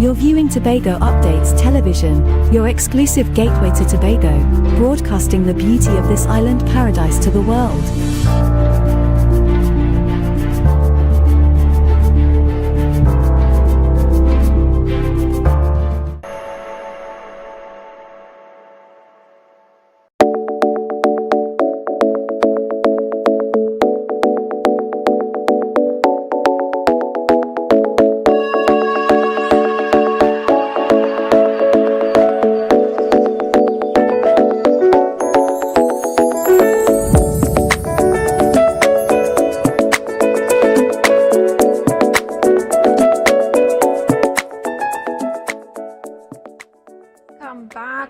You're viewing Tobago Updates Television, your exclusive gateway to Tobago, broadcasting the beauty of this island paradise to the world.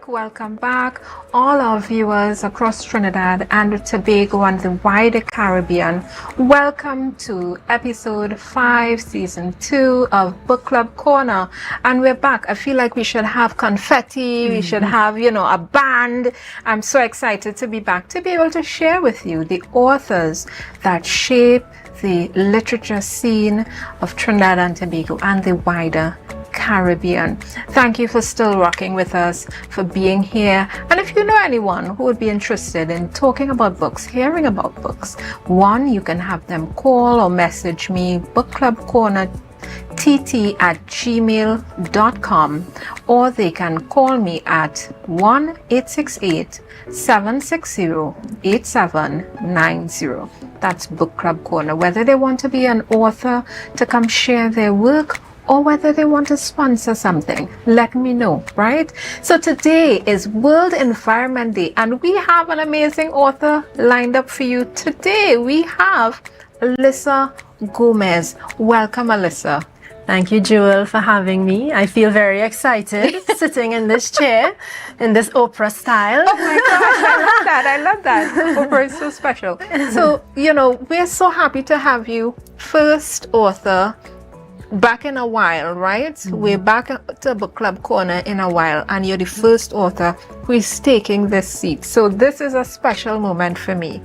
Welcome back, all our viewers across Trinidad and Tobago and the wider Caribbean. Welcome to episode 5, season 2 of Book Club Corner. And we're back. I feel like we should have confetti, we should have, a band. I'm so excited to be back to be able to share with you the authors that shape the literature scene of Trinidad and Tobago and the wider Caribbean. Thank you for still rocking with us, for being here. And if you know anyone who would be interested in talking about books, hearing about books, one, you can have them call or message me, bookclubcornertt@gmail.com, or they can call me at 1-868-760-8790. That's Book Club Corner. Whether they want to be an author to come share their work, or whether they want to sponsor something, let me know, right? So today is World Environment Day, and we have an amazing author lined up for you today. We have Alyssa Gomez. Welcome, Alyssa. Thank you, Jewel, for having me. I feel very excited sitting in this chair, in this Oprah style. Oh my gosh, I love that. Oprah is so special. So, we're so happy to have you, first author, back in a while, right? We're back to Book Club Corner in a while, and you're the first author who is taking this seat. So this is a special moment for me.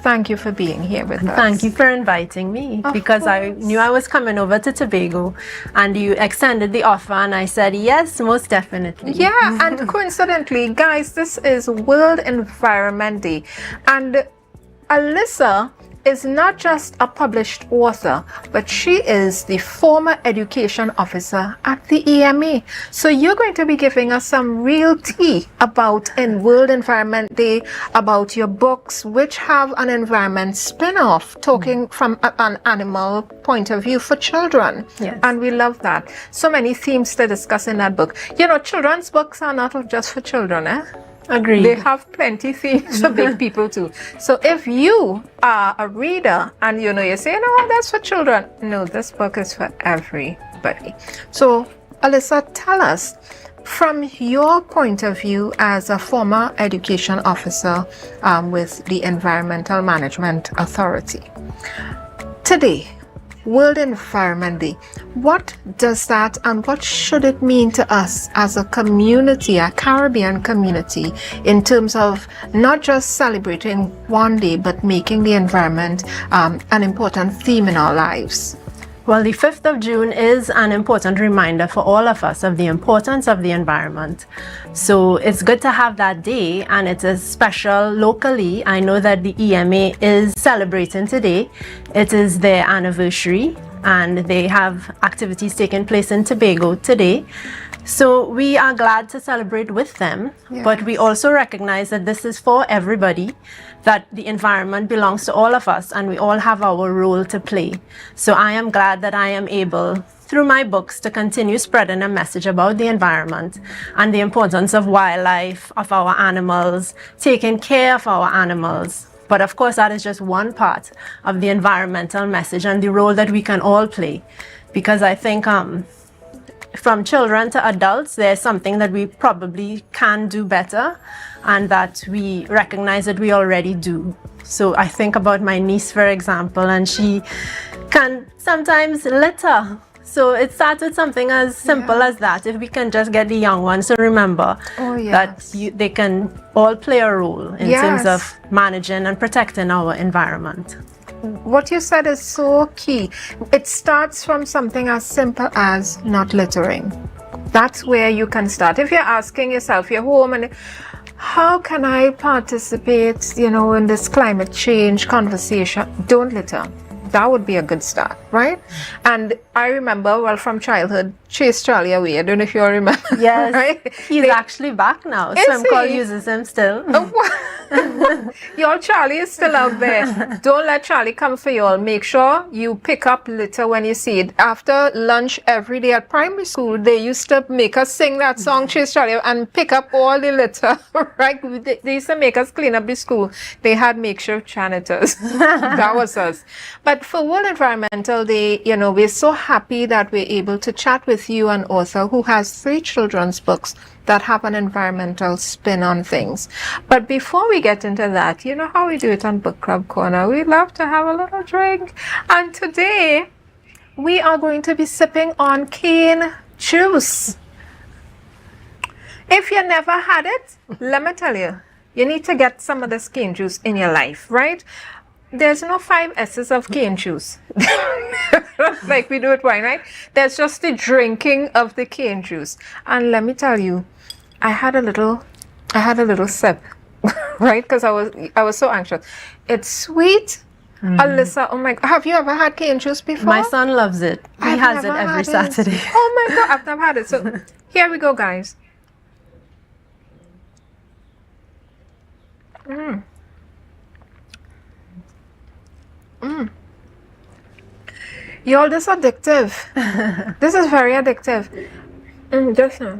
Thank you for being here with us. Thank you for inviting me, because I knew I was coming over to Tobago, and you extended the offer, and I said yes, most definitely. Yeah, and coincidentally, guys, this is World Environment Day, and Alyssa is not just a published author, but she is the former education officer at the EMA. So you're going to be giving us some real tea about in World Environment Day, about your books, which have an environment spin-off, talking from an animal point of view for children. Yes. And we love that. So many themes to discuss in that book. Children's books are not just for children, eh? Agreed. They have plenty themes for big people too. So if you are a reader and you're saying, oh, that's for children. No, this book is for everybody. So Alyssa, tell us, from your point of view as a former education officer with the Environmental Management Authority, today, World Environment Day, what does that and what should it mean to us as a community, a Caribbean community, in terms of not just celebrating one day, but making the environment an important theme in our lives? Well, the 5th of June is an important reminder for all of us of the importance of the environment. So it's good to have that day, and it is special locally. I know that the EMA is celebrating today. It is their anniversary, and they have activities taking place in Tobago today. So we are glad to celebrate with them, yes. But we also recognize that this is for everybody, that the environment belongs to all of us, and we all have our role to play. So I am glad that I am able, through my books, to continue spreading a message about the environment and the importance of wildlife, of our animals, taking care of our animals. But of course, that is just one part of the environmental message and the role that we can all play. Because I think from children to adults, there's something that we probably can do better, and that we recognize that we already do. So I think about my niece, for example, and she can sometimes litter. So it starts with something as simple as that. If we can just get the young ones to remember that they can all play a role in terms of managing and protecting our environment. What you said is so key. It starts from something as simple as not littering. That's where you can start. If you're asking yourself, you're home and how can I participate, in this climate change conversation? Don't litter. That would be a good start, right? And I remember, well, from childhood, Chase Charlie away. I don't know if you all remember. Yes, right? he's actually back now. Swimcall uses him still. Your Charlie is still out there. Don't let Charlie come for you all. Make sure you pick up litter when you see it. After lunch every day at primary school, they used to make us sing that song, Chase Charlie, and pick up all the litter, right? They used to make us clean up the school. They had makeshift janitors. That was us. But for World Environmental Day, we're so happy that we're able to chat with you, an author who has 3 children's books that have an environmental spin on things. But before we get into that, you know how we do it on Book Club Corner. We love to have a little drink. And today, we are going to be sipping on cane juice. If you never had it, let me tell you, you need to get some of this cane juice in your life, right? There's no 5 S's of cane juice. Like we do with wine, right? There's just the drinking of the cane juice. And let me tell you, I had a little sip, right? Because I was so anxious. It's sweet. Alyssa, oh my God, have you ever had cane juice before? My son loves it. He has it every Saturday. Oh my God, I've never had it. So here we go, guys. Y'all, this is addictive. This is very addictive. Just now.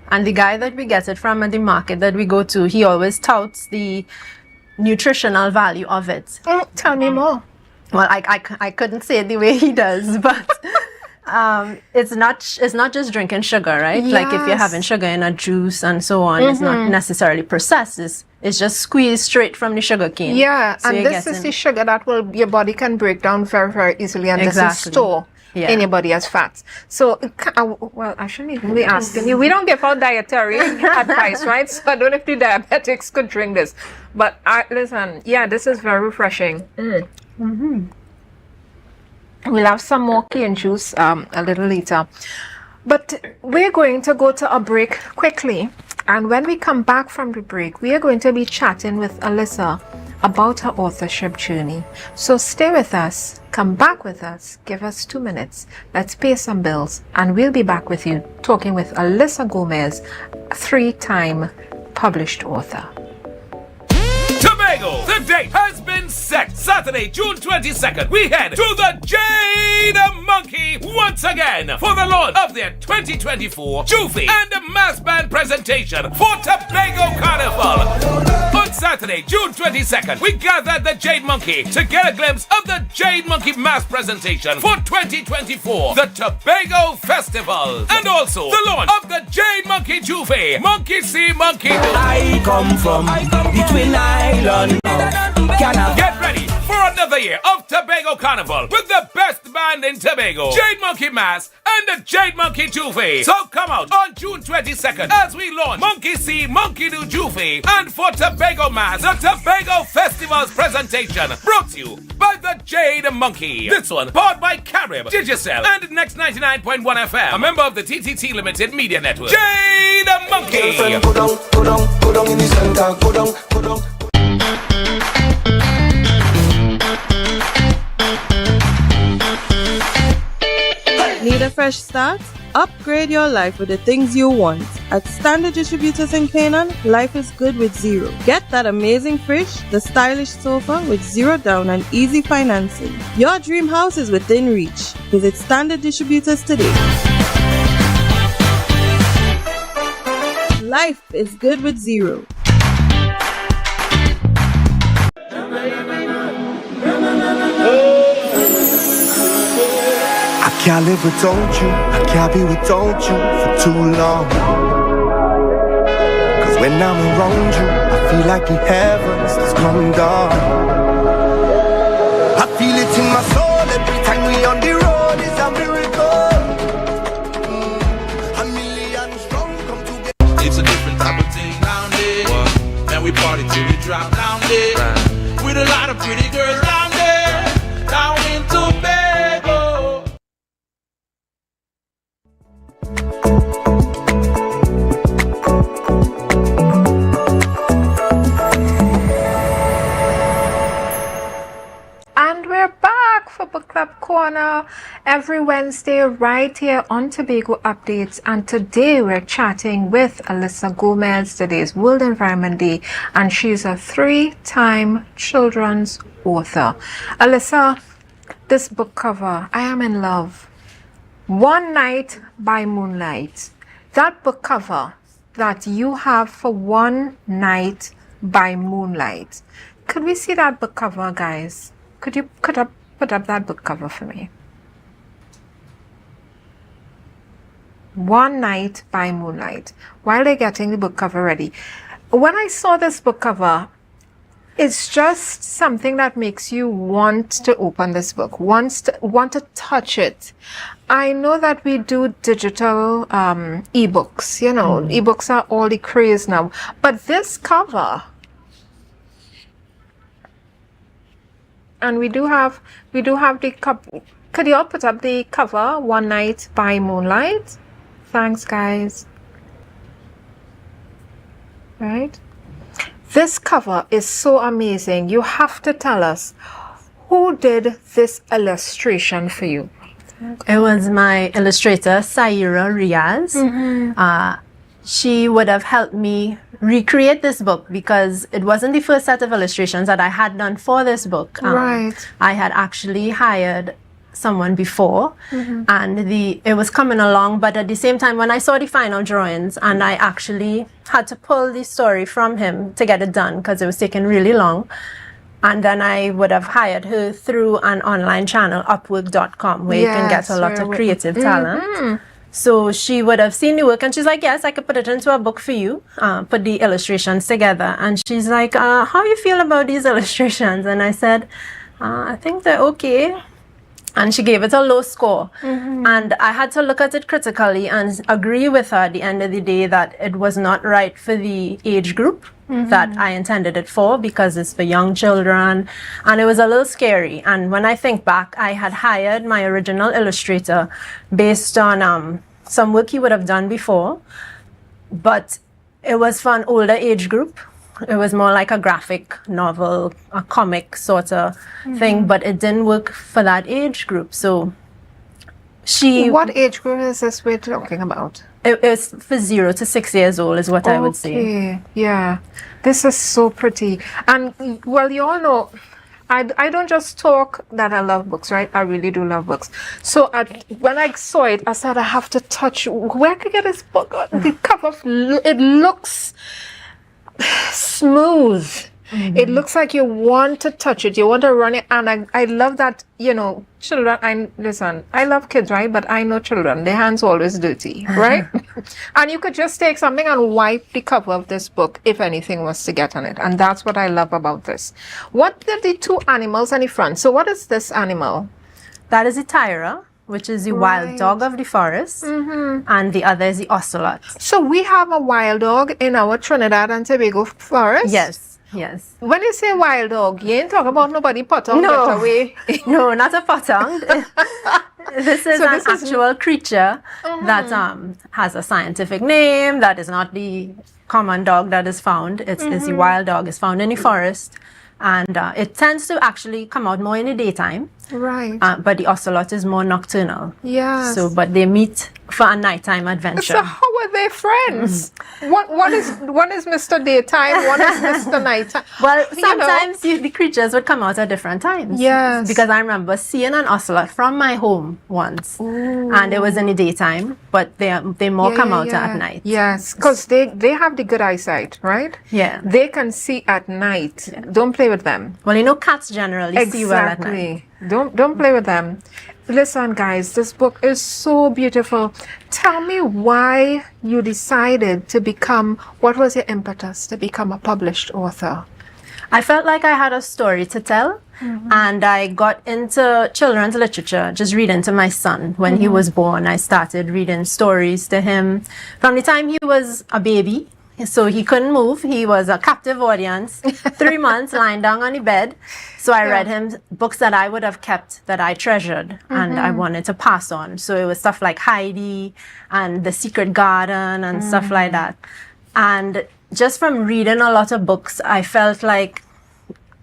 And the guy that we get it from at the market that we go to, he always touts the nutritional value of it. Tell me more. Well, I couldn't say it the way he does, but it's not just drinking sugar, right? Yes. Like if you're having sugar in a juice and so on, it's not necessarily processed. It's just squeezed straight from the sugar cane. Yeah, So and you're this is getting- the sugar that your body can break down very, very easily, and this is Exactly. store Yeah. in your body as fats. So, well, I shouldn't even be asking you. We don't give out dietary advice, right? So I don't know if the diabetics could drink this. But listen, yeah, this is very refreshing. We'll have some more cane juice a little later. But we're going to go to a break quickly. And when we come back from the break, we are going to be chatting with Alyssa about her authorship journey. So stay with us, come back with us, give us 2 minutes, let's pay some bills, and we'll be back with you talking with Alyssa Gomez, 3-time published author. Tobago, the date has been set. Saturday, June 22nd, we head to the Jade Monkey once again for the launch of their 2024 Jufi and Mass Band presentation for Tobago Carnival. On Saturday, June 22nd, we gather at the Jade Monkey to get a glimpse of the Jade Monkey Mass presentation for 2024, the Tobago Festival, and also the launch of the Jade Monkey Jufi, Monkey See, Monkey Do. I come from the Twin Island. Get ready for another year of Tobago Carnival with the best band in Tobago, Jade Monkey Mass and the Jade Monkey Jufi. So come out on June 22nd as we launch Monkey See, Monkey Do Jufi, and for Tobago Mass, the Tobago Festival's presentation brought to you by the Jade Monkey. This one powered by Carib, Digicel, and Next 99.1 FM, a member of the TTT Limited Media Network. Jade Monkey. Go down in the center, go down. Need a fresh start? Upgrade your life with the things you want. At Standard Distributors in Canaan, life is good with zero. Get that amazing fridge, the stylish sofa with zero down and easy financing. Your dream house is within reach. Visit Standard Distributors today. Life is good with zero. I can't live without you, I can't be without you for too long. Cause when I'm around you, I feel like the heavens is coming down. I feel it in my soul every time we on the road, it's a miracle. A million strong come together. It's a different type of thing down there. And we party till we drop down there. With a lot of pretty girls down there. Down in Tobago. Corner every Wednesday right here on Tobago Updates. And today we're chatting with Alyssa Gomez. Today is World Environment Day, and she's a 3-time children's author. Alyssa, this book cover, I am in love. One Night by Moonlight. That book cover that you have for One Night by Moonlight. Could we see that book cover, guys? Could you put up that book cover for me? One Night by Moonlight. While they're getting the book cover ready, when I saw this book cover, it's just something that makes you want to open this book, want to touch it. I know that we do digital ebooks, you know, ebooks are all the craze now, but this cover, and we do have the cover. Could you all put up the cover, One Night by Moonlight? Thanks, guys. Right? This cover is so amazing. You have to tell us, who did this illustration for you? It was my illustrator, Saira Riaz. She would have helped me recreate this book because it wasn't the first set of illustrations that I had done for this book. Right. I had actually hired someone before, and it was coming along, but at the same time, when I saw the final drawings, and I actually had to pull the story from him to get it done because it was taking really long. And then I would have hired her through an online channel, Upwork.com, where you can get a lot of creative talent. So she would have seen the work and she's like, yes, I could put it into a book for you, put the illustrations together. And she's like, how you feel about these illustrations? And I said, I think they're okay. And she gave it a low score. And I had to look at it critically and agree with her at the end of the day that it was not right for the age group that I intended it for, because it's for young children. And it was a little scary. And when I think back, I had hired my original illustrator based on some work he would have done before. But it was for an older age group. It was more like a graphic novel, a comic sort of thing, but it didn't work for that age group. So What age group is this we're talking about? It was for 0 to 6 years old is what I would say. Okay, yeah. This is so pretty. And, well, you all know, I don't just talk that I love books, right? I really do love books. So when I saw it, I said, I have to touch, where can I get this book? The cover, it looks smooth. It looks like you want to touch it, you want to run it, and I love that, you know, children, I love kids, right? But I know children, their hands are always dirty, right? And you could just take something and wipe the cover of this book if anything was to get on it, and that's what I love about this. What are the two animals on the front? So what is this animal? That is the Tyra, which is the wild dog of the forest, and the other is the ocelot. So we have a wild dog in our Trinidad and Tobago forest? Yes. When you say wild dog, you ain't talking about nobody potong get away. No, not a potong. This is an actual creature that has a scientific name, that is not the common dog that is found. It's the wild dog. It's found in the forest. And it tends to actually come out more in the daytime. Right. But the ocelot is more nocturnal. Yes. So, but they meet for a nighttime adventure. So how are they friends? One is Mr. Daytime, one is Mr. Nighttime. Well, sometimes the creatures would come out at different times. Yes. Because I remember seeing an ocelot from my home once. Ooh. And it was in the daytime, but they more come out at night. Yes, because they have the good eyesight, right? Yeah. They can see at night. Yeah. Don't play with them. Well, you know, cats generally see well at night. Don't play with them. Listen, guys, this book is so beautiful. Tell me why you decided to become, what was your impetus to become a published author? I felt like I had a story to tell, and I got into children's literature, just reading to my son. When he was born, I started reading stories to him. From the time he was a baby, so he couldn't move. He was a captive audience, 3 months lying down on the bed. So I read him books that I would have kept, that I treasured, and I wanted to pass on. So it was stuff like Heidi and The Secret Garden and stuff like that. And just from reading a lot of books, I felt like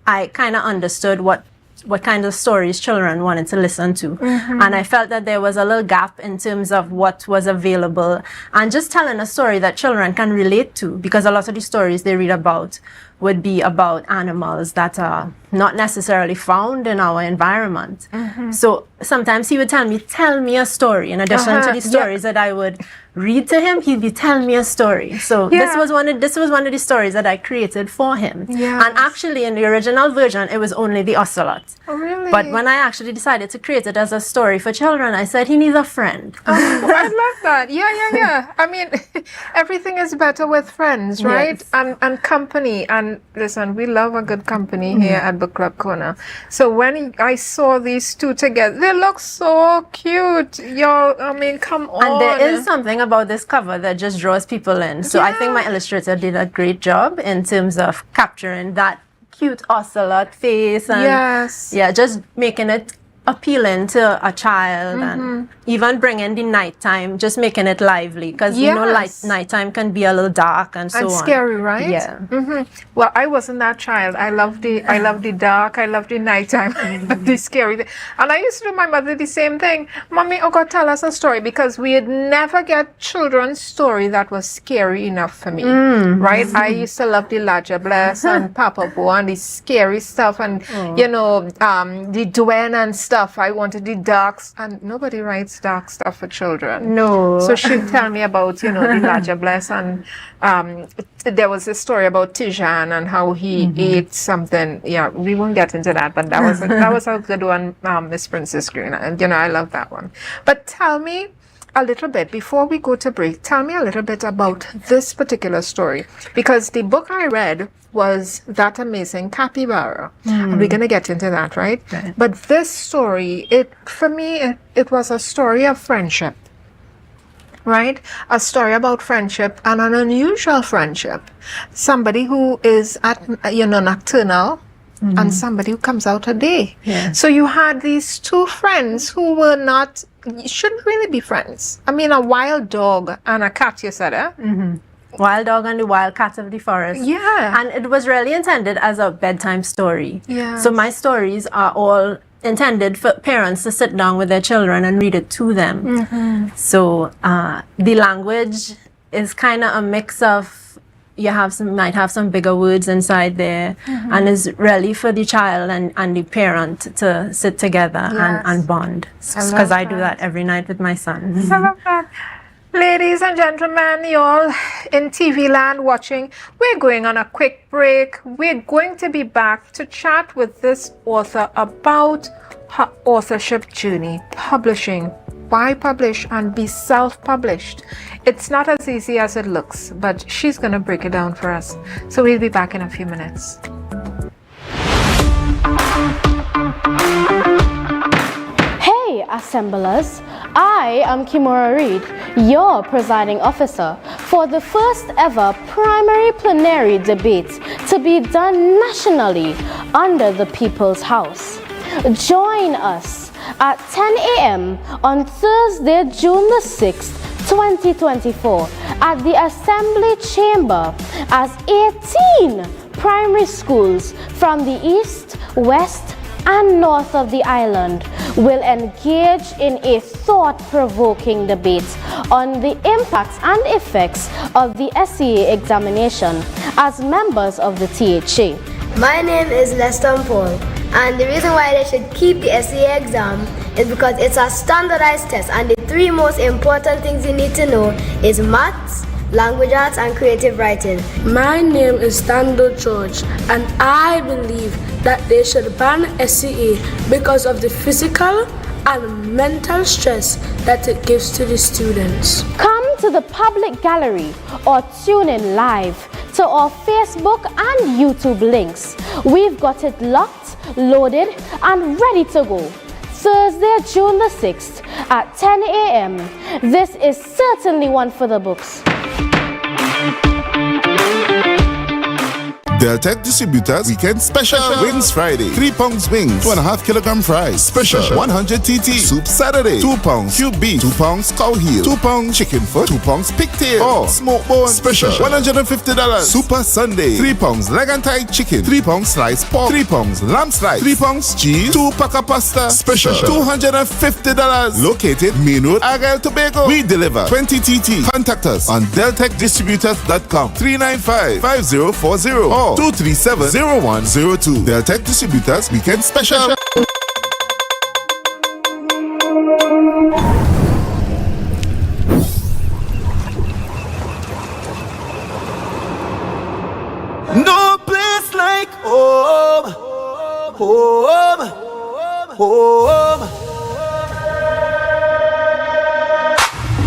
I kind of understood what what kind of stories children wanted to listen to. And I felt that there was a little gap in terms of what was available and just telling a story that children can relate to, because a lot of the stories they read about would be about animals that are not necessarily found in our environment. So sometimes he would tell me a story. In addition to the stories that I would read to him, he'd be telling me a story. So this was one of the stories that I created for him. And actually in the original version, it was only the ocelot. Oh, really? But when I actually decided to create it as a story for children, I said he needs a friend. I love that. Yeah. I mean, everything is better with friends, right? Yes. And company. And listen, we love a good company here at Book Club Corner. So when I saw these two together, they look so cute. Y'all, I mean, come on. And there is something about this cover that just draws people in. So I think my illustrator did a great job in terms of capturing that cute ocelot face and just making it appealing to a child and even bringing the nighttime, just making it lively, because you know nighttime can be a little dark and so on. Scary, right? Yeah. Well, I wasn't that child. I love the dark. I love the nighttime. The scary thing. And I used to do my mother the same thing. Mommy, oh God, tell us a story, because we'd never get children's story that was scary enough for me. Right? I used to love the Ladja Bless and Papa Bo and the scary stuff and you know, the Dwen and stuff. I wanted the darks, and nobody writes dark stuff for children. No. So she'd tell me about, you know, the Ladja Bless, and there was a story about Tijan and how he ate something. Yeah, we won't get into that, but that was a good one, Miss Princess Green. And you know, I love that one. But tell me a little bit, before we go to break, tell me a little bit about this particular story, because the book I read was That Amazing Capybara. And we're going to get into that, right? But this story, for me, it was a story of friendship, right? A story about friendship, and an unusual friendship. Somebody who is nocturnal, and somebody who comes out a day. So you had these two friends who were not, shouldn't really be friends. I mean, a wild dog and a cat, you said, eh? Wild Dog and the Wild Cat of the Forest. Yeah. And it was really intended as a bedtime story. Yeah. So my stories are all intended for parents to sit down with their children and read it to them. So the language is kind of a mix of, might have some bigger words inside there, and is really for the child and the parent to sit together and bond. Because I do that every night with my son. I love that. Ladies and gentlemen, y'all in TV land watching, we're going on a quick break. We're going to be back to chat with this author about her authorship journey, publishing, why publish and be self-published. It's not as easy as it looks, but she's going to break it down for us. So we'll be back in a few minutes. Hey, assemblers! I am Kimura Reed, your presiding officer for the first ever primary plenary debate to be done nationally under the People's House. Join us at 10 a.m. on Thursday, June the 6th, 2024 at the Assembly Chamber as 18 primary schools from the east, west, and north of the island will engage in a thought-provoking debate on the impacts and effects of the SEA examination as members of the THA. My name is Lester Paul, and the reason why they should keep the SEA exam is because it's a standardized test, and the three most important things you need to know is maths, language arts, and creative writing. My name is Dando George, and I believe that they should ban SEA because of the physical and mental stress that it gives to the students. Come to the public gallery or tune in live to our Facebook and YouTube links. We've got it locked, loaded, and ready to go. Thursday, June the 6th at 10 a.m. This is certainly one for the books. Deltec Distributors Weekend Special. Wings Friday, 3 pounds wings, 2.5 kilogram fries. Special 100 TT. Soup Saturday, 2 pounds cube beef, 2 pounds cow heel, 2 pounds chicken foot, 2 pounds pigtail, or smoked bone. Special $150. Super Sunday, 3 pounds leg and thigh chicken, 3 pounds sliced pork, 3 pounds lamb slice, 3 pounds cheese, 2 pack of pasta. Special $250. Located Main Road, Argyle, Tobago. We deliver 20 TT. Contact us on deltecdistributors.com 395-5040 or 237-0102. Deltec Distributors Weekend Special. No place like home, home, home.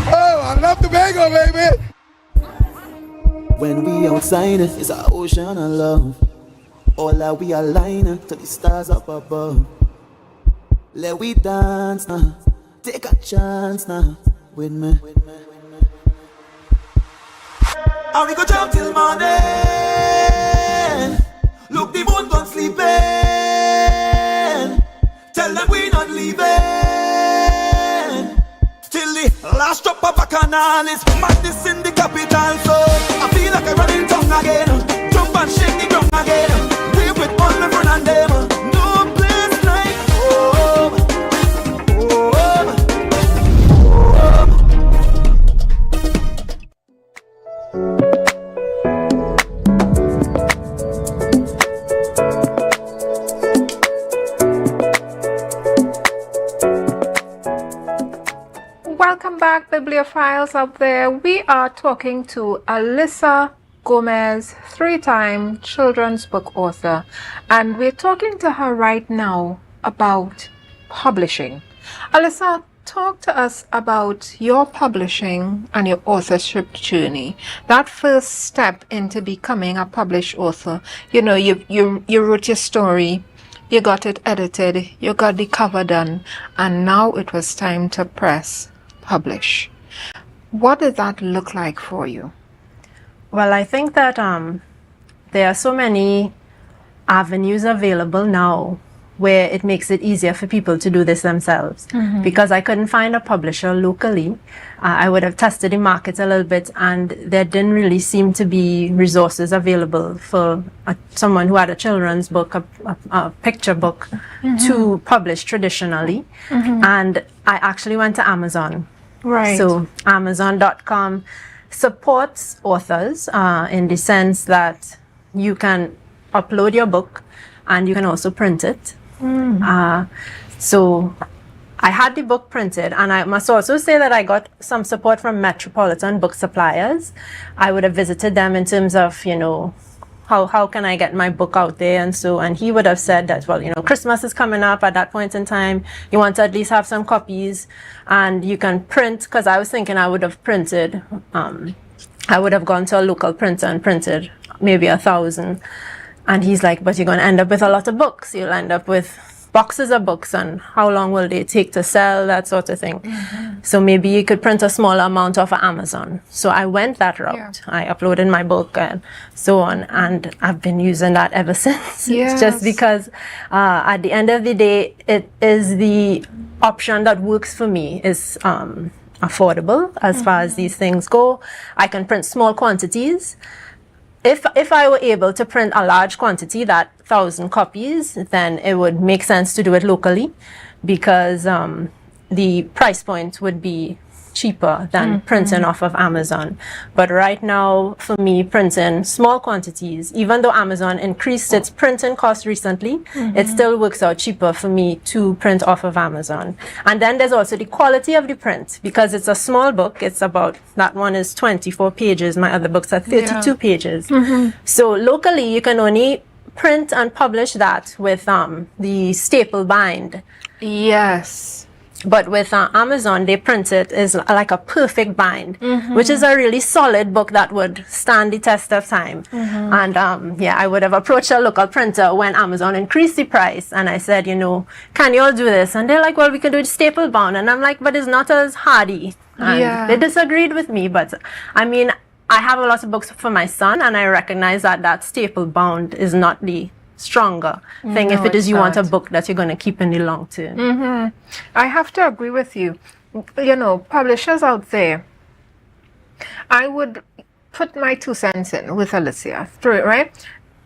Oh, I love Tobago, baby. When we outside, it's an ocean of love. All that we align to the stars up above. Let we dance now, take a chance now with me. And we go jump till morning. Look, the moon gone sleeping. Tell them we not leaving till the last drop of a canal is madness in the capital. So I feel like I run in tongue again. Jump and shake the ground again. We with all my friends and them. No place like home, home, home. Welcome back, bibliophiles out there. We are talking to Alyssa Gomez, 3-time children's book author, and we're talking to her right now about publishing. Alyssa, talk to us about your publishing and your authorship journey. That first step into becoming a published author. You know, you wrote your story, you got it edited, you got the cover done, and now it was time to press publish. What did that look like for you? Well, I think that there are so many avenues available now where it makes it easier for people to do this themselves. Because I couldn't find a publisher locally. I would have tested the market a little bit, and there didn't really seem to be resources available for someone who had a children's book, a picture book, to publish traditionally. And I actually went to Amazon. Right. So Amazon.com supports authors in the sense that you can upload your book and you can also print it. So I had the book printed, and I must also say that I got some support from Metropolitan Book Suppliers. I would have visited them in terms of, you know, how can I get my book out there, and he would have said that, well, you know, Christmas is coming up. At that point in time, you want to at least have some copies, and you can print, because I was thinking I would have printed, I would have gone to a local printer and printed maybe 1,000. And he's like, but you're going to end up with a lot of books. You'll end up with boxes of books, and how long will they take to sell, that sort of thing. So maybe you could print a smaller amount off of Amazon. So I went that route. I uploaded my book and so on, and I've been using that ever since. Just because at the end of the day, it is the option that works for me. Is affordable as far as these things go. I can print small quantities. If I were able to print a large quantity, that 1,000 copies, then it would make sense to do it locally, because the price point would be cheaper than printing off of Amazon. But right now, for me, printing small quantities, even though Amazon increased its printing cost recently, it still works out cheaper for me to print off of Amazon. And then there's also the quality of the print, because it's a small book. It's about, that one is 24 pages. My other books are 32 pages. So locally, you can only print and publish that with the staple bind. Yes. But with Amazon, they print it is like a perfect bind, which is a really solid book that would stand the test of time. And I would have approached a local printer when Amazon increased the price, and I said, you know, can you all do this? And they're like, well, we can do it staple bound. And I'm like, but it's not as hardy. And they disagreed with me, but I mean, I have a lot of books for my son, and I recognize that that staple bound is not the stronger thing if it is you want a book that you're going to keep in the long term. I have to agree with you. You know, publishers out there, I would put my 2 cents in with Alicia through it, right?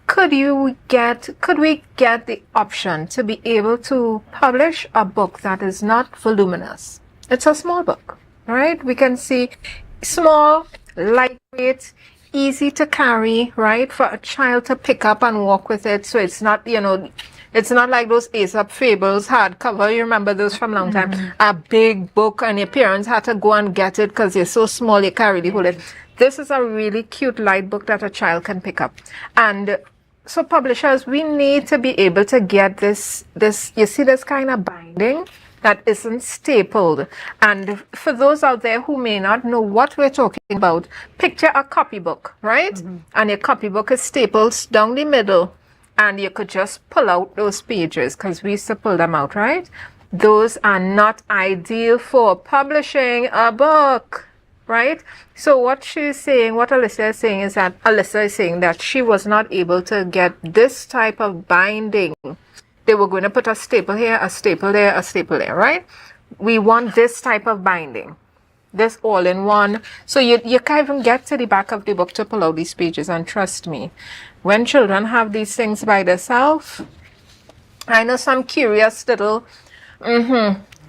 Could we get the option to be able to publish a book that is not voluminous? It's a small book, right? We can see small, lightweight, easy to carry, right? For a child to pick up and walk with it. So it's not, you know, it's not like those Aesop Fables hardcover. You remember those from a long time? A big book and your parents had to go and get it because they're so small you can't really hold it. This is a really cute light book that a child can pick up. And so publishers, we need to be able to get this, you see this kind of binding that isn't stapled. And for those out there who may not know what we're talking about, picture a copybook, right? And your copybook is stapled down the middle, and you could just pull out those pages because we used to pull them out, right? Those are not ideal for publishing a book, right? So what she's saying, what Alyssa is saying is that Alyssa is saying that she was not able to get this type of binding. They were going to put a staple here, a staple there, a staple there, right? We want this type of binding, this all in one. So you can't even get to the back of the book to pull out these pages. And trust me, when children have these things by themselves, I know some curious little,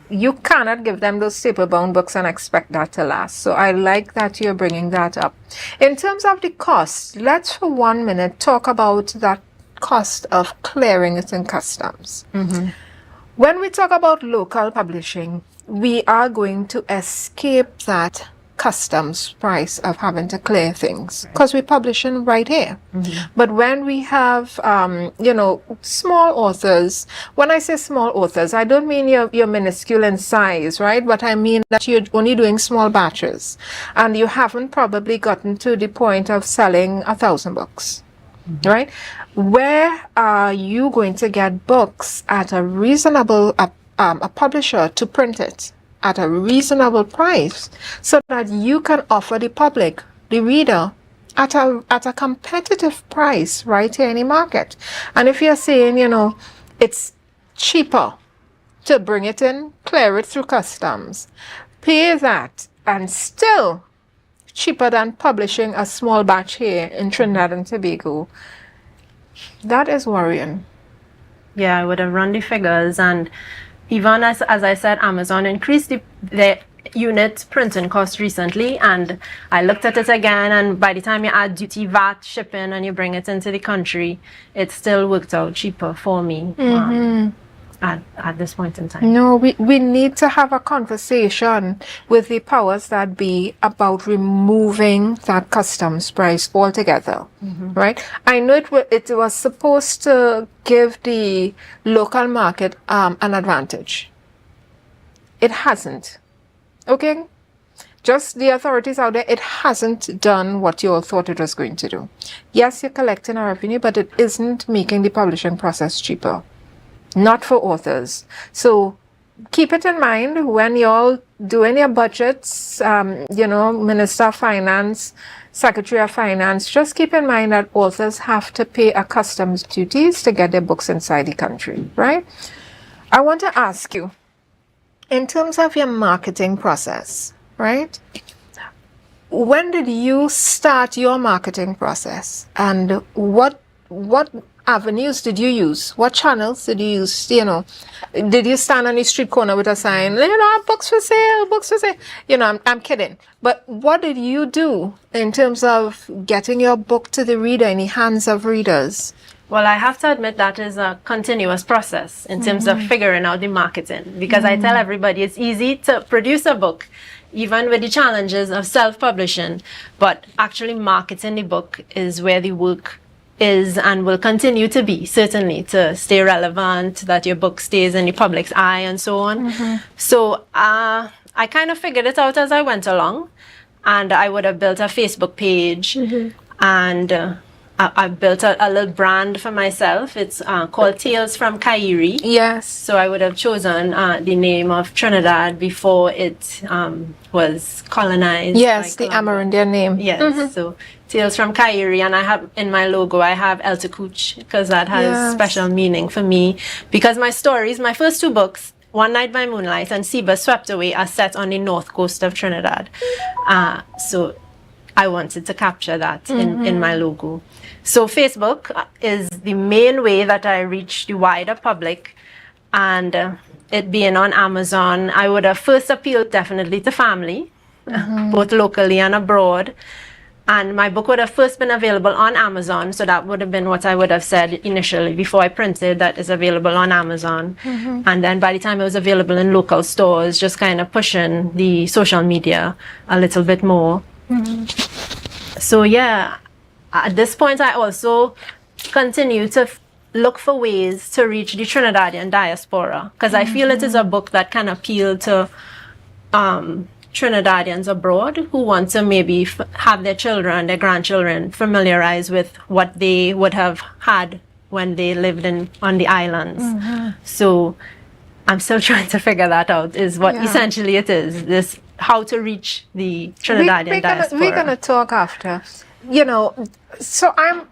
you cannot give them those staple bound books and expect that to last. So I like that you're bringing that up. In terms of the cost, let's for 1 minute talk about that cost of clearing it in customs. When we talk about local publishing, we are going to escape that customs price of having to clear things because we're publishing right here. But when we have, you know, small authors, when I say small authors, I don't mean you're minuscule in size, right? But I mean that you're only doing small batches and you haven't probably gotten to the point of selling 1,000 books. Right? Where are you going to get books at a reasonable, a publisher to print it at a reasonable price so that you can offer the public, the reader, at a competitive price right here in the market? And if you're saying, you know, it's cheaper to bring it in, clear it through customs, pay that, and still cheaper than publishing a small batch here in Trinidad and Tobago, that is worrying. Yeah, I would have run the figures, and even as I said, Amazon increased the unit printing cost recently, and I looked at it again, and by the time you add duty, VAT, shipping, and you bring it into the country, it still worked out cheaper for me. At this point in time. No, we need to have a conversation with the powers that be about removing that customs price altogether, right? I know it was supposed to give the local market an advantage. It hasn't, okay? Just the authorities out there, it hasn't done what you all thought it was going to do. Yes, you're collecting a revenue, but it isn't making the publishing process cheaper. Not for authors. So keep it in mind when you're doing your budgets, you know, Minister of Finance, Secretary of Finance, just keep in mind that authors have to pay a customs duties to get their books inside the country, right? I want to ask you, in terms of your marketing process, right? When did you start your marketing process, and what avenues did you use? What channels did you use? You know, did you stand on the street corner with a sign, you know, books for sale, books for sale? You know, I'm kidding. But what did you do in terms of getting your book to the reader, in the hands of readers? Well, I have to admit that is a continuous process in terms of figuring out the marketing, because I tell everybody it's easy to produce a book, even with the challenges of self-publishing, but actually marketing the book is where the work is and will continue to be, certainly, to stay relevant, that your book stays in the public's eye and so on. So I kind of figured it out as I went along, and I would have built a Facebook page, and I've built a little brand for myself. It's called Tales from Kairi. Yes. So I would have chosen the name of Trinidad before it was colonized. Yes, by the Columbus. Amerindian name. Yes, so Tales from Kairi, and I have in my logo, I have El Tecuch, because that has Yes. special meaning for me. Because my stories, my first two books, One Night by Moonlight and Seba Swept Away, are set on the north coast of Trinidad. So I wanted to capture that in my logo. So Facebook is the main way that I reach the wider public, and it being on Amazon, I would have first appealed definitely to family, both locally and abroad. And my book would have first been available on Amazon, so that would have been what I would have said initially before I printed that is available on Amazon. And then by the time it was available in local stores, just kind of pushing the social media a little bit more. So yeah, at this point I also continue to look for ways to reach the Trinidadian diaspora, because I feel it is a book that can appeal to Trinidadians abroad who want to maybe have their children, their grandchildren familiarized with what they would have had when they lived on the islands. So I'm still trying to figure that out, is what essentially it is, this how to reach the Trinidadian diaspora. We're gonna talk after. You know, so I'm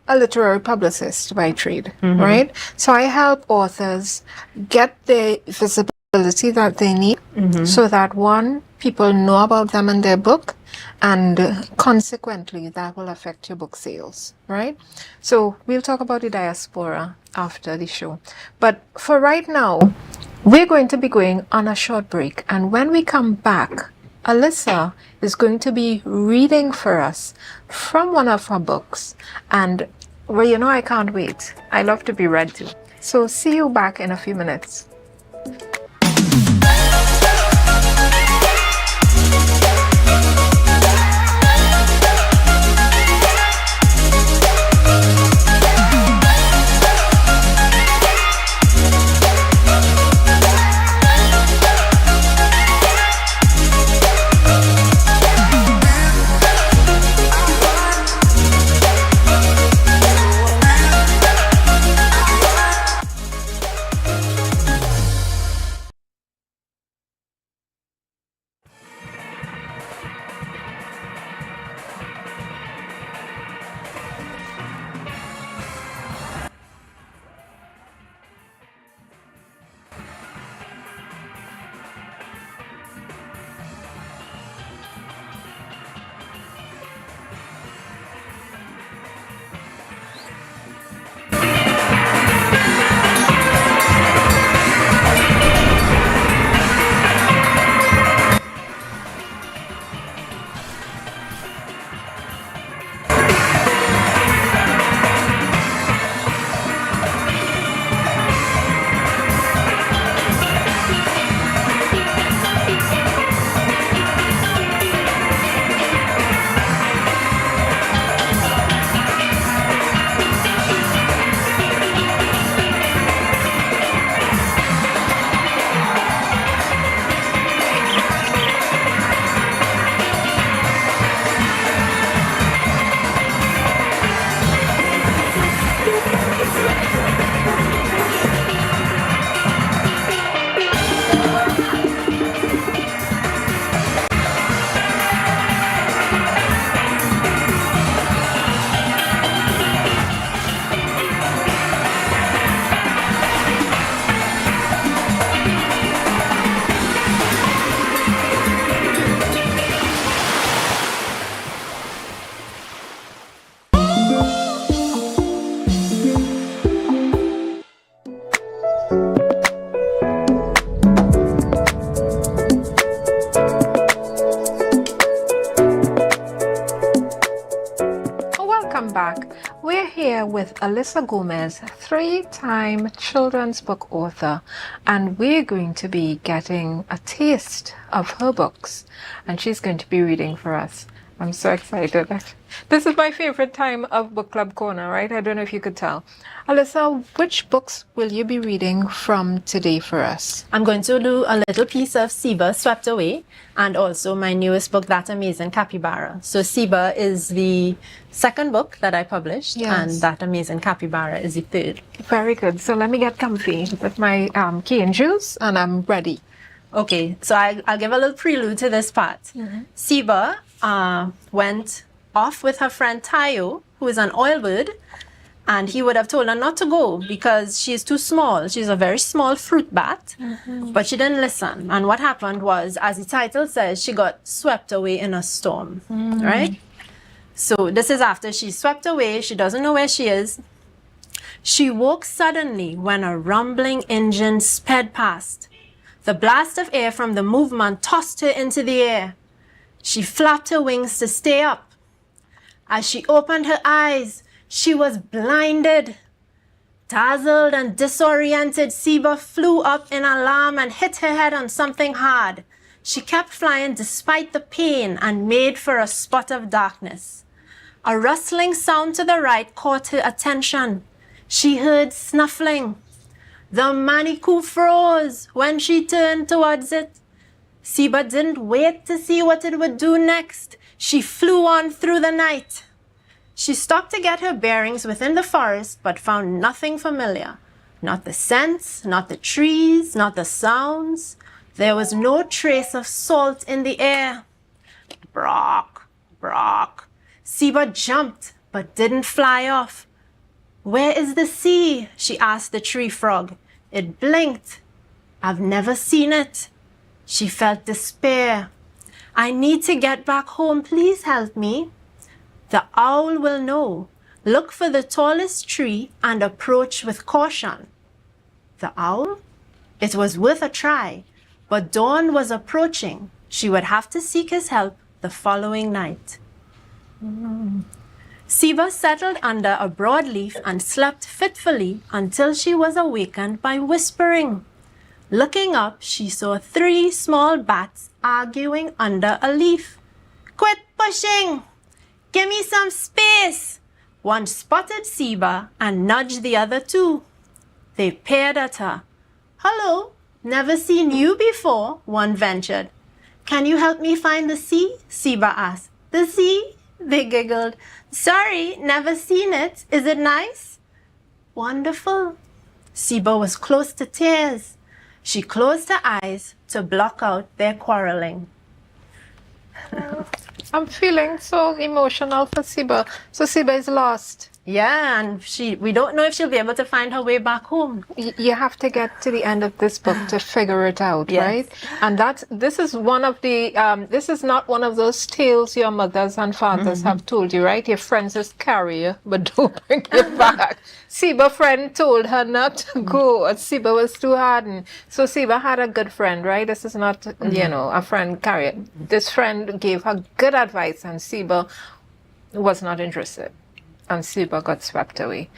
a literary publicist by trade, right? So I help authors get the visibility that they need, so that one, people know about them and their book, and consequently that will affect your book sales, right? So we'll talk about the diaspora after the show. But for right now, we're going to be going on a short break, and when we come back, Alyssa is going to be reading for us from one of her books. And, well, you know, I can't wait. I love to be read to. So see you back in a few minutes. With Alyssa Gomez, 3-time children's book author, and we're going to be getting a taste of her books, and she's going to be reading for us. I'm so excited. This is my favorite time of Book Club Corner, right? I don't know if you could tell. Alyssa, which books will you be reading from today for us? I'm going to do a little piece of Siba Swept Away and also my newest book, That Amazing Capybara. So Siba is the second book that I published, and That Amazing Capybara is the third. Very good. So let me get comfy with my cane juice and I'm ready. Okay, so I'll give a little prelude to this part. Siba went off with her friend Tayo, who is an oil bird, and he would have told her not to go because she's too small. She's a very small fruit bat, but she didn't listen. And what happened was, as the title says, she got swept away in a storm, right? So this is after she's swept away. She doesn't know where she is. She woke suddenly when a rumbling engine sped past. The blast of air from the movement tossed her into the air. She flapped her wings to stay up. As she opened her eyes, she was blinded. Dazzled and disoriented, Siba flew up in alarm and hit her head on something hard. She kept flying despite the pain and made for a spot of darkness. A rustling sound to the right caught her attention. She heard snuffling. The manicure froze when she turned towards it. Siba didn't wait to see what it would do next. She flew on through the night. She stopped to get her bearings within the forest, but found nothing familiar. Not the scents, not the trees, not the sounds. There was no trace of salt in the air. Brock, Brock. Siba jumped, but didn't fly off. Where is the sea? She asked the tree frog. It blinked. I've never seen it. She felt despair. I need to get back home. Please help me. The owl will know. Look for the tallest tree and approach with caution. The owl? It was worth a try, but dawn was approaching. She would have to seek his help the following night. Siba settled under a broadleaf and slept fitfully until she was awakened by whispering. Looking up, she saw 3 small bats arguing under a leaf. Quit pushing! Give me some space! One spotted Siba and nudged the other 2. They peered at her. Hello, never seen you before, one ventured. Can you help me find the sea? Siba asked. The sea? They giggled. Sorry, never seen it. Is it nice? Wonderful. Siba was close to tears. She closed her eyes to block out their quarreling. I'm feeling so emotional for Siba. So Siba is lost. Yeah, and we don't know if she'll be able to find her way back home. You have to get to the end of this book to figure it out, Yes. right? And this is one of the, this is not one of those tales your mothers and fathers have told you, right? Your friends just carry you, but don't bring you back. Siba's friend told her not to go. Siba was too hardened. So Siba had a good friend, right? This is not, a friend carrier. This friend gave her good advice and Siba was not interested. And Siba got swept away.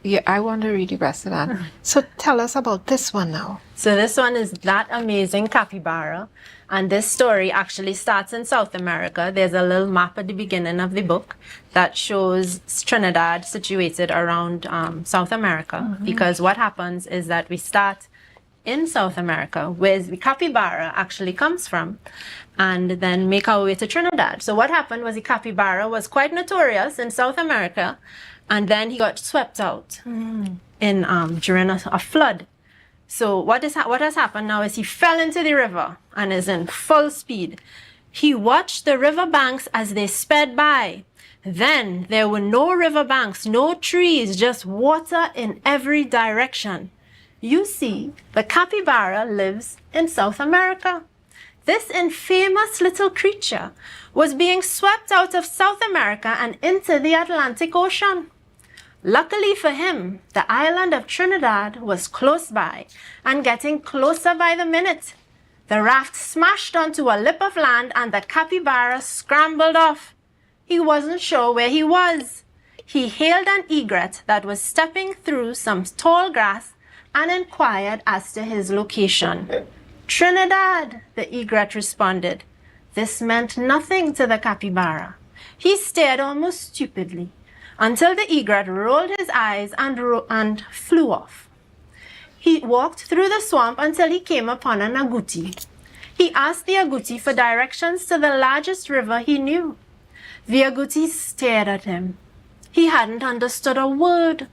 Yeah, I want to read the rest of that. So tell us about this one now. So this one is That Amazing Capybara. And this story actually starts in South America. There's a little map at the beginning of the book that shows Trinidad situated around South America. Because what happens is that we start in South America, where the capybara actually comes from, and then make our way to Trinidad. So what happened was the capybara was quite notorious in South America, and then he got swept out during a flood. So what has happened now is he fell into the river and is in full speed. He watched the river banks as they sped by. Then there were no river banks, no trees, just water in every direction. You see, the capybara lives in South America. This infamous little creature was being swept out of South America and into the Atlantic Ocean. Luckily for him, the island of Trinidad was close by and getting closer by the minute. The raft smashed onto a lip of land and the capybara scrambled off. He wasn't sure where he was. He hailed an egret that was stepping through some tall grass and inquired as to his location. Trinidad, the egret responded. This meant nothing to the capybara. He stared almost stupidly until the egret rolled his eyes and flew off. He walked through the swamp until he came upon an agouti. He asked the agouti for directions to the largest river he knew. The agouti stared at him. He hadn't understood a word.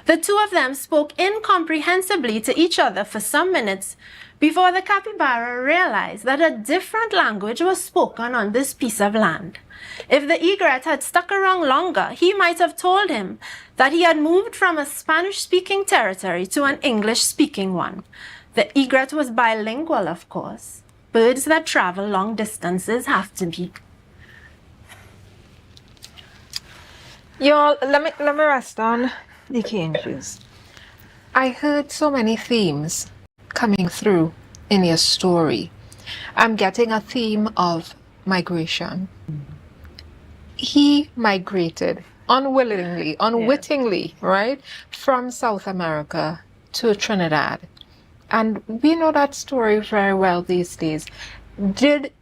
The two of them spoke incomprehensibly to each other for some minutes before the capybara realized that a different language was spoken on this piece of land. If the egret had stuck around longer, he might have told him that he had moved from a Spanish-speaking territory to an English-speaking one. The egret was bilingual, of course. Birds that travel long distances have to be. Y'all, let me rest on the cane juice. I heard so many themes coming through in your story. I'm getting a theme of migration. He migrated unwillingly, unwittingly, right, from South America to Trinidad. And we know that story very well these days. Did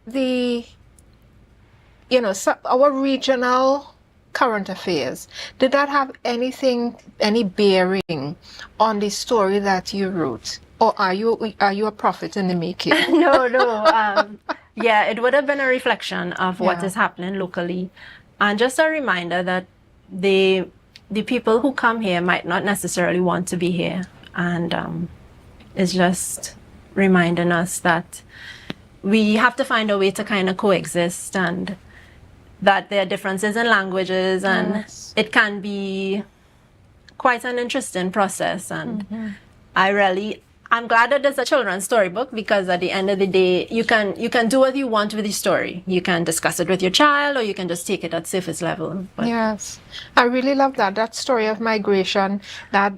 our regional current affairs, did that have any bearing on the story that you wrote? Or are you a prophet in the making? No. Yeah, it would have been a reflection of what is happening locally. And just a reminder that the people who come here might not necessarily want to be here. And it's just reminding us that we have to find a way to kind of coexist, and that there are differences in languages, and it can be quite an interesting process. And I'm glad that there's a children's storybook, because at the end of the day, you can do what you want with the story. You can discuss it with your child, or you can just take it at surface level. But yes, I really love that story of migration, that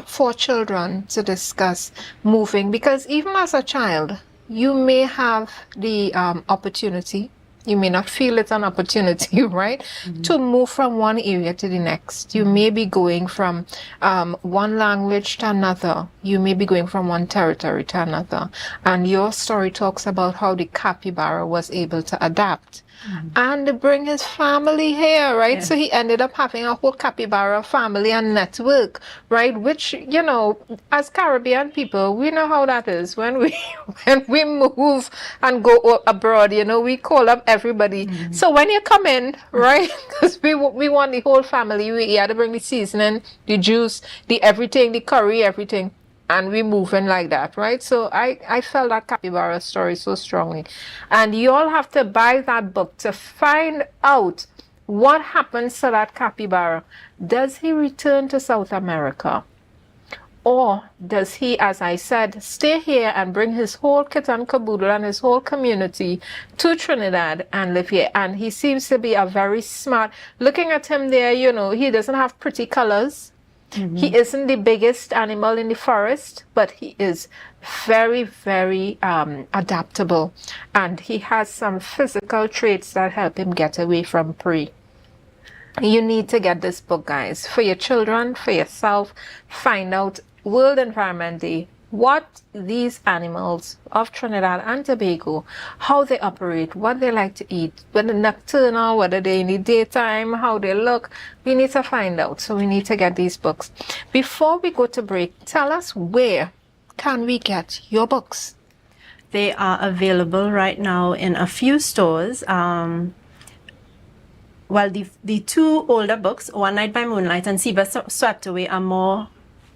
for children to discuss moving, because even as a child, you may have the opportunity. You may not feel it's an opportunity, right, to move from one area to the next. You may be going from one language to another. You may be going from one territory to another. And your story talks about how the capybara was able to adapt and bring his family here, right? Yeah. So he ended up having a whole capybara family and network, right? Which, as Caribbean people, we know how that is. When we move and go abroad, we call up everybody. So when you come in, right, because we want the whole family, we had to bring the seasoning, the juice, the everything, the curry, everything. And we moving like that, right? So I felt that capybara story so strongly. And you all have to buy that book to find out what happens to that capybara. Does he return to South America? Or does he, as I said, stay here and bring his whole kit and caboodle and his whole community to Trinidad and live here? And he seems to be a very smart, looking at him there, he doesn't have pretty colors. He isn't the biggest animal in the forest, but he is very, very adaptable. And he has some physical traits that help him get away from prey. You need to get this book, guys, for your children, for yourself. Find out World Environment Day, what these animals of Trinidad and Tobago, how they operate, what they like to eat, whether nocturnal, whether they're in the daytime, how they look. We need to find out. So we need to get these books. Before we go to break, tell us, where can we get your books? They are available right now in a few stores. The two older books, One Night by Moonlight and Seba Swept Away, are more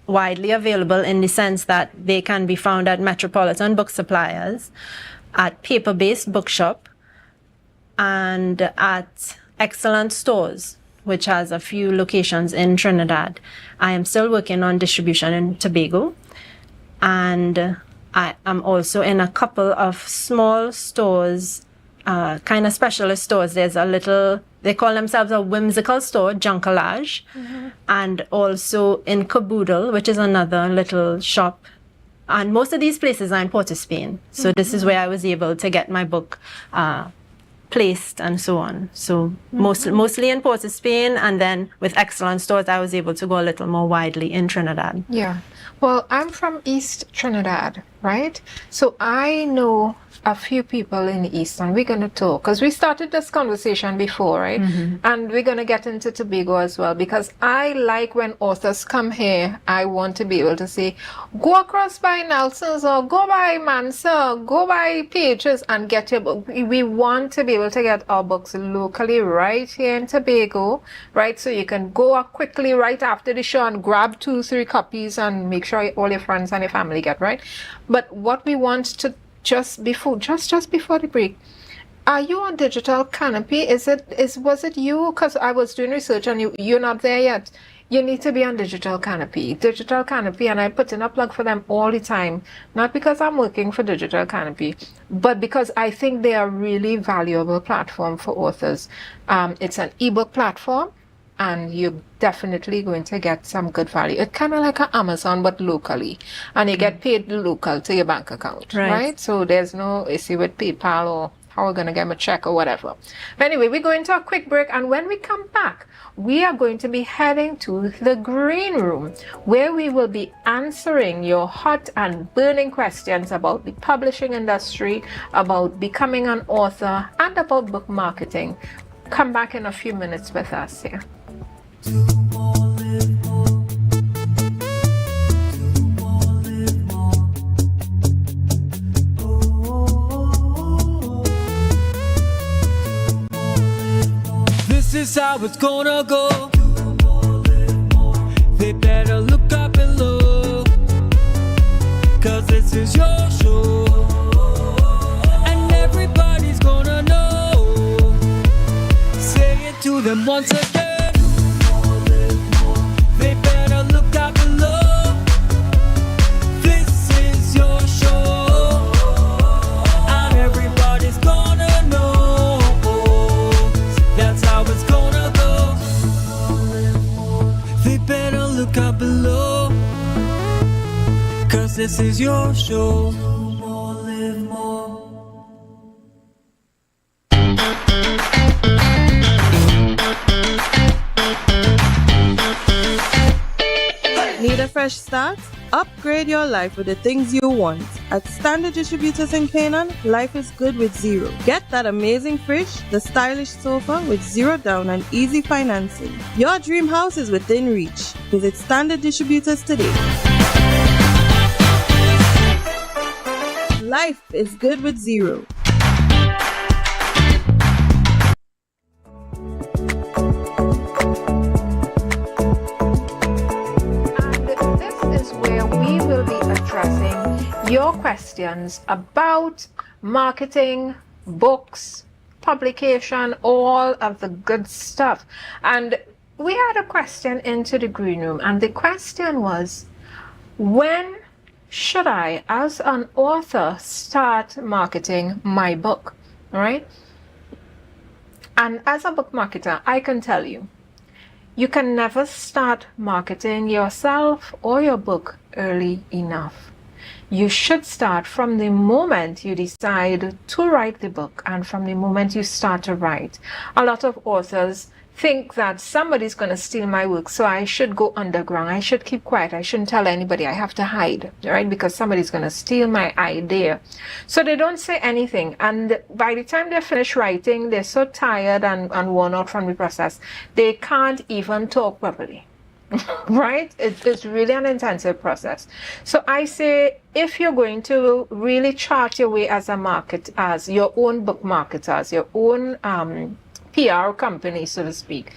widely available in the sense that they can be found at Metropolitan Book Suppliers, at Paper-Based Bookshop, and at Excellent Stores, which has a few locations in Trinidad. I am still working on distribution in Tobago, and I am also in a couple of small stores, kind of specialist stores. There's a little, they call themselves a whimsical store, Junkalage, and also in Caboodle, which is another little shop. And most of these places are in Port of Spain. So this is where I was able to get my book placed and so on. So mostly in Port of Spain, and then with excellent stores, I was able to go a little more widely in Trinidad. Yeah. Well, I'm from East Trinidad, right? So I know a few people in the East, and we're going to talk because we started this conversation before, right? And we're going to get into Tobago as well, because I like when authors come here, I want to be able to say, go across by Nelson's or go by Mansa, go by Pages and get your book. We want to be able to get our books locally right here in Tobago, right? So you can go up quickly right after the show and grab 2-3 copies and make sure all your friends and your family get, right? But what we want to just before the break, are you on Digital Canopy? Was it you? Because I was doing research and you're not there yet. You need to be on Digital Canopy. Digital Canopy, and I put in a plug for them all the time, not because I'm working for Digital Canopy, but because I think they are a really valuable platform for authors. It's an ebook platform, and you're definitely going to get some good value. It's kind of like an Amazon, but locally. And you get paid local to your bank account, right? So there's no issue with PayPal or how we're going to get a check or whatever. But anyway, we're going to a quick break. And when we come back, we are going to be heading to the green room, where we will be answering your hot and burning questions about the publishing industry, about becoming an author, and about book marketing. Come back in a few minutes with us here. This is how it's gonna go. They better look up below, 'cause this is your show, and everybody's gonna know. Say it to them once again. They better look up below. This is your show, and everybody's gonna know. That's how it's gonna go. They better look up below, 'cause this is your show. Need a fresh start? Upgrade your life with the things you want. At Standard Distributors in Canaan, life is good with zero. Get that amazing fridge, the stylish sofa with zero down and easy financing. Your dream house is within reach. Visit Standard Distributors today. Life is good with zero. We will be addressing your questions about marketing, books, publication, all of the good stuff. And we had a question into the green room, and the question was, when should I, as an author, start marketing my book? All right? And as a book marketer, I can tell you, you can never start marketing yourself or your book early enough. You should start from the moment you decide to write the book and from the moment you start to write. A lot of authors think that somebody's going to steal my work, so I should go underground. I should keep quiet. I shouldn't tell anybody. I have to hide, right? Because somebody's going to steal my idea. So they don't say anything. And by the time they finish writing, they're so tired and worn out from the process, they can't even talk properly. Right? It's really an intensive process. So I say, if you're going to really chart your way as as your own book marketer, as your own PR company, so to speak,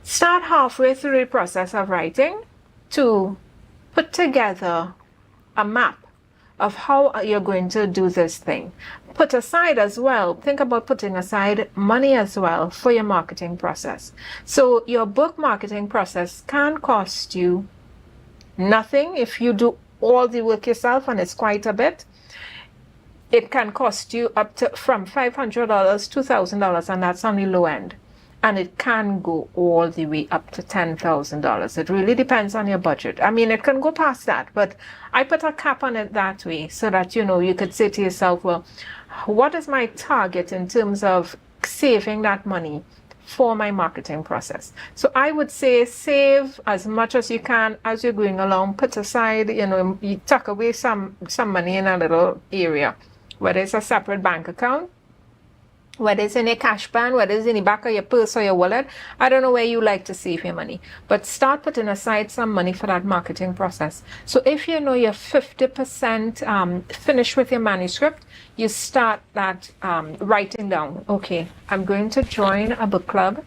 start halfway through the process of writing to put together a map of how you're going to do this thing. Put aside as well, think about putting aside money as well for your marketing process. So your book marketing process can cost you nothing if you do all the work yourself, and it's quite a bit. It can cost you up to from $500 to $2,000, and that's on the low end. And it can go all the way up to $10,000. It really depends on your budget. I mean, it can go past that, but I put a cap on it that way so that, you know, you could say to yourself, well, what is my target in terms of saving that money for my marketing process. So I would say save as much as you can as you're going along. Put aside, you tuck away some money in a little area, whether it's a separate bank account, whether it's in a cash band, whether it's in the back of your purse or your wallet. I don't know where you like to save your money, but start putting aside some money for that marketing process. So if you know you're 50% finished with your manuscript, you start that writing down. Okay, I'm going to join a book club.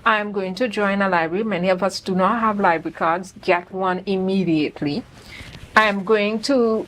I'm going to join a library. Many of us do not have library cards. Get one immediately. I'm going to,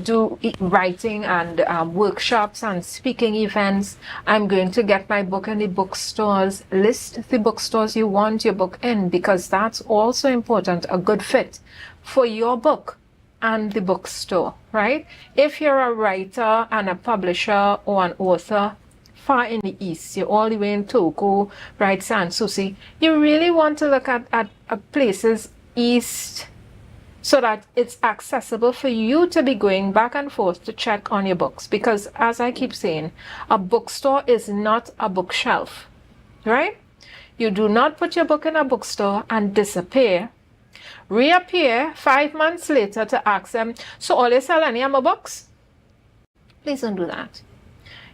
do writing and workshops and speaking events. I'm going to get my book in the bookstores. List the bookstores you want your book in, because that's also important, a good fit for your book and the bookstore, right? If you're a writer and a publisher or an author far in the east, you're all the way in Togo, right, Sans Souci, you really want to look at places east, so that it's accessible for you to be going back and forth to check on your books. Because as I keep saying, a bookstore is not a bookshelf, right? You do not put your book in a bookstore and disappear, reappear 5 months later to ask them, so all you sell any of my books? Please don't do that.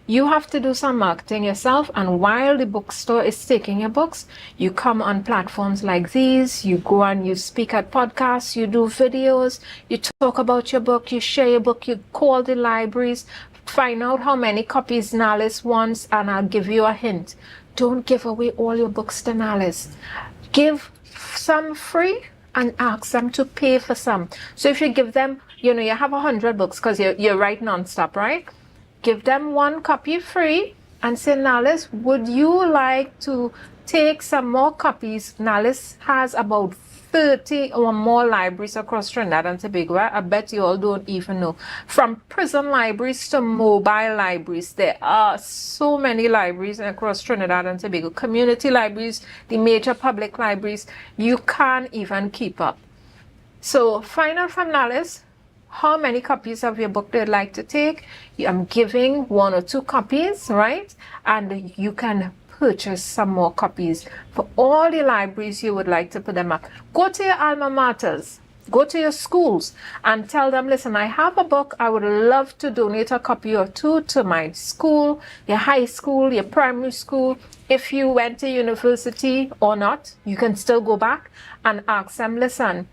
You have to do some marketing yourself, and while the bookstore is taking your books, you come on platforms like these, you go and you speak at podcasts, you do videos, you talk about your book, you share your book, you call the libraries, find out how many copies Nalis wants, and I'll give you a hint. Don't give away all your books to Nalis. Give some free and ask them to pay for some. So if you give them, you have 100 books because you write nonstop, right? Give them one copy free and say, Nalis, would you like to take some more copies? Nalis has about 30 or more libraries across Trinidad and Tobago. I bet you all don't even know. From prison libraries to mobile libraries, there are so many libraries across Trinidad and Tobago. Community libraries, the major public libraries, you can't even keep up. So find out from Nalis how many copies of your book they'd like to take. I'm giving 1 or 2 copies, right? And you can purchase some more copies for all the libraries you would like to put them up. Go to your alma maters, go to your schools and tell them, listen, I have a book. I would love to donate a copy or 2 to my school, your high school, your primary school. If you went to university or not, you can still go back and ask them, listen,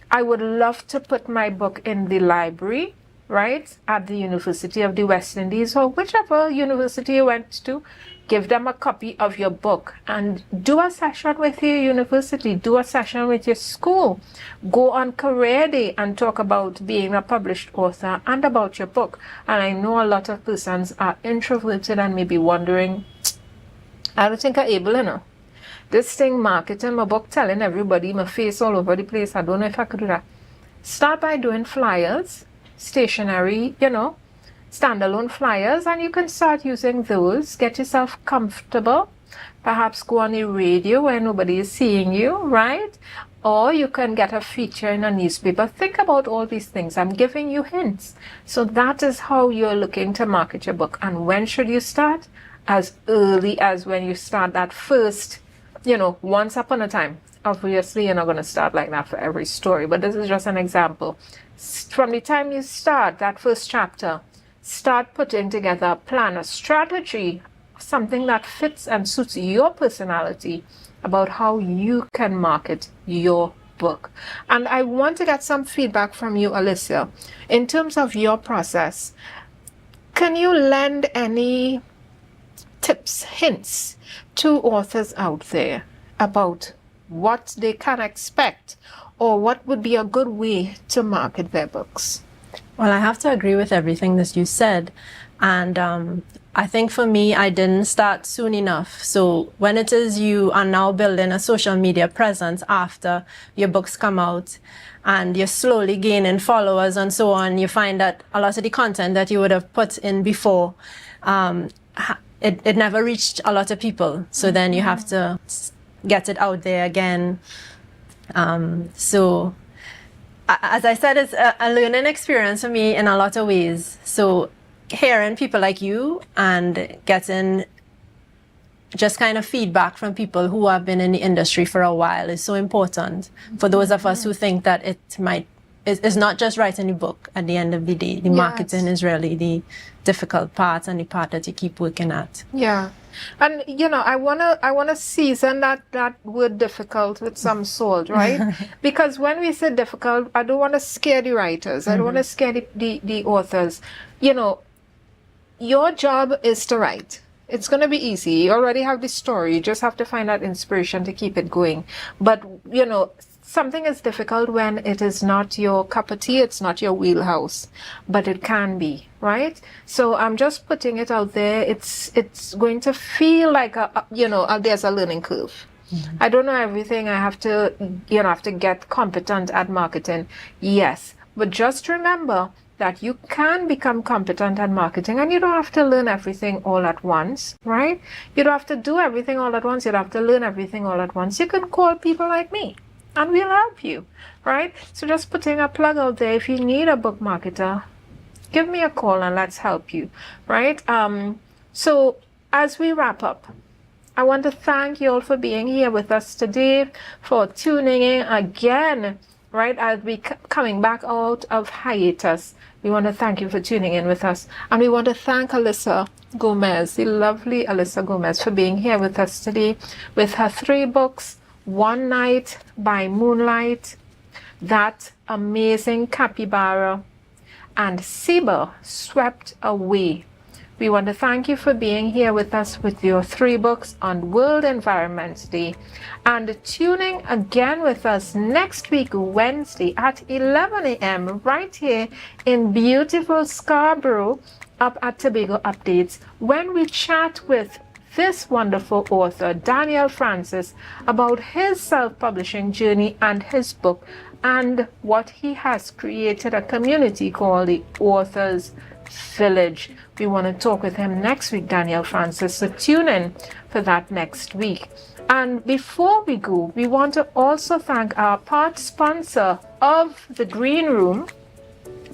I would love to put my book in the library, right, at the University of the West Indies or whichever university you went to. Give them a copy of your book and do a session with your university, do a session with your school. Go on Career Day and talk about being a published author and about your book. And I know a lot of persons are introverted and may be wondering, I don't think I'm able, This thing, marketing my book, telling everybody, my face all over the place. I don't know if I could do that. Start by doing flyers, stationery, standalone flyers, and you can start using those. Get yourself comfortable. Perhaps go on the radio where nobody is seeing you, right? Or you can get a feature in a newspaper. Think about all these things. I'm giving you hints. So that is how you're looking to market your book. And when should you start? As early as when you start that first, once upon a time. Obviously, you're not going to start like that for every story, but this is just an example. From the time you start that first chapter, start putting together a plan, a strategy, something that fits and suits your personality about how you can market your book. And I want to get some feedback from you, Alicia, in terms of your process. Can you lend any tips, hints to authors out there about what they can expect or what would be a good way to market their books? Well, I have to agree with everything that you said. And I think for me, I didn't start soon enough. So when it is you are now building a social media presence after your books come out and you're slowly gaining followers and so on, you find that a lot of the content that you would have put in before, it never reached a lot of people. So then you have to get it out there again. So as I said, it's a learning experience for me in a lot of ways. So hearing people like you and getting just kind of feedback from people who have been in the industry for a while is so important for those of us who think that it's not just writing a book at the end of the day. The marketing is really the difficult part and the part that you keep working at. Yeah. And I wanna season that word difficult with some salt, right? Because when we say difficult, I don't want to scare the writers. I don't want to scare the authors. Your job is to write. It's going to be easy. You already have the story. You just have to find that inspiration to keep it going. But, something is difficult when it is not your cup of tea. It's not your wheelhouse. But it can be, right? So I'm just putting it out there. It's going to feel like, there's a learning curve. Mm-hmm. I don't know everything. I have to get competent at marketing. Yes. But just remember that you can become competent at marketing and you don't have to learn everything all at once, right? You don't have to do everything all at once. You don't have to learn everything all at once. You can call people like me and we'll help you, right? So just putting a plug out there. If you need a book marketer, give me a call and let's help you, right? So as we wrap up, I want to thank you all for being here with us today, for tuning in again, right? I'll be coming back out of hiatus. We want to thank you for tuning in with us. And we want to thank Alyssa Gomez, the lovely Alyssa Gomez, for being here with us today with her 3 books, One Night by Moonlight, That Amazing Capybara, and Seba Swept Away. We want to thank you for being here with us with your 3 books on World Environment Day, and tuning again with us next week, Wednesday at 11 a.m. right here in beautiful Scarborough up at Tobago Updates, when we chat with this wonderful author, Daniel Francis, about his self-publishing journey and his book, and what he has created a community called the Authors Village. We want to talk with him next week, Daniel Francis, so tune in for that next week. And before we go, we want to also thank our part sponsor of the Green Room,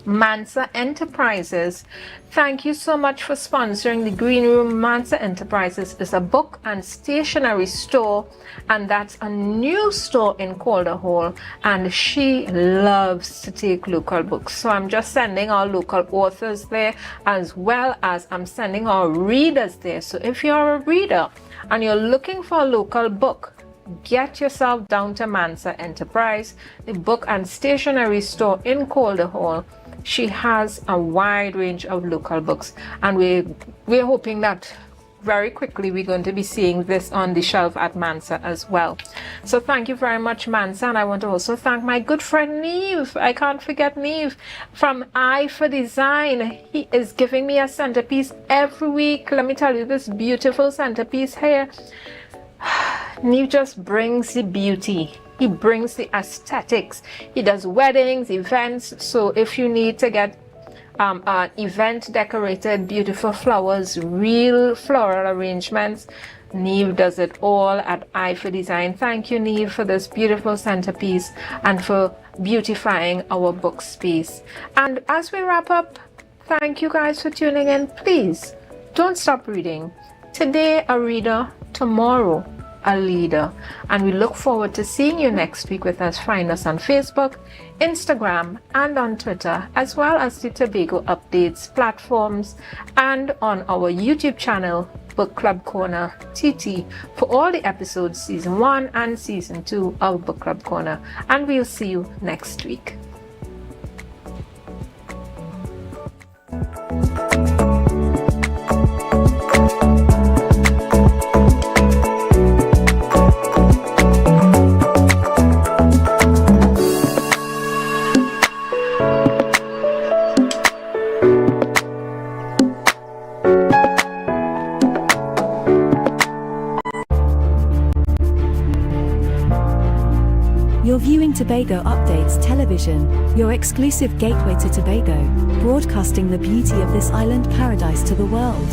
Mansa Enterprises. Thank you so much for sponsoring the Green Room. Mansa Enterprises is a book and stationery store, and that's a new store in Calder Hall, and she loves to take local books. So I'm just sending our local authors there, as well as I'm sending our readers there. So if you're a reader and you're looking for a local book, get yourself down to Mansa Enterprise, the book and stationery store in Calder Hall. She has a wide range of local books, and we're hoping that very quickly we're going to be seeing this on the shelf at Mansa as well. So thank you very much, Mansa. And I want to also thank my good friend Neve. I can't forget Neve from Eye for Design. He is giving me a centerpiece every week. Let me tell you, this beautiful centerpiece here, Neve just brings the beauty. He brings the aesthetics. He does weddings, events. So if you need to get an event decorated, beautiful flowers, real floral arrangements, Neve does it all at Eye for Design. Thank you, Neve, for this beautiful centerpiece and for beautifying our book space. And as we wrap up, thank you guys for tuning in. Please don't stop reading. Today a reader, tomorrow a leader. And we look forward to seeing you next week with us. Find us on Facebook, Instagram, and on Twitter, as well as the Tobago Updates platforms, and on our YouTube channel, Book Club Corner TT, for all the episodes, season 1 and season 2 of Book Club Corner. And we'll see you next week. You're viewing Tobago Updates Television, your exclusive gateway to Tobago, broadcasting the beauty of this island paradise to the world.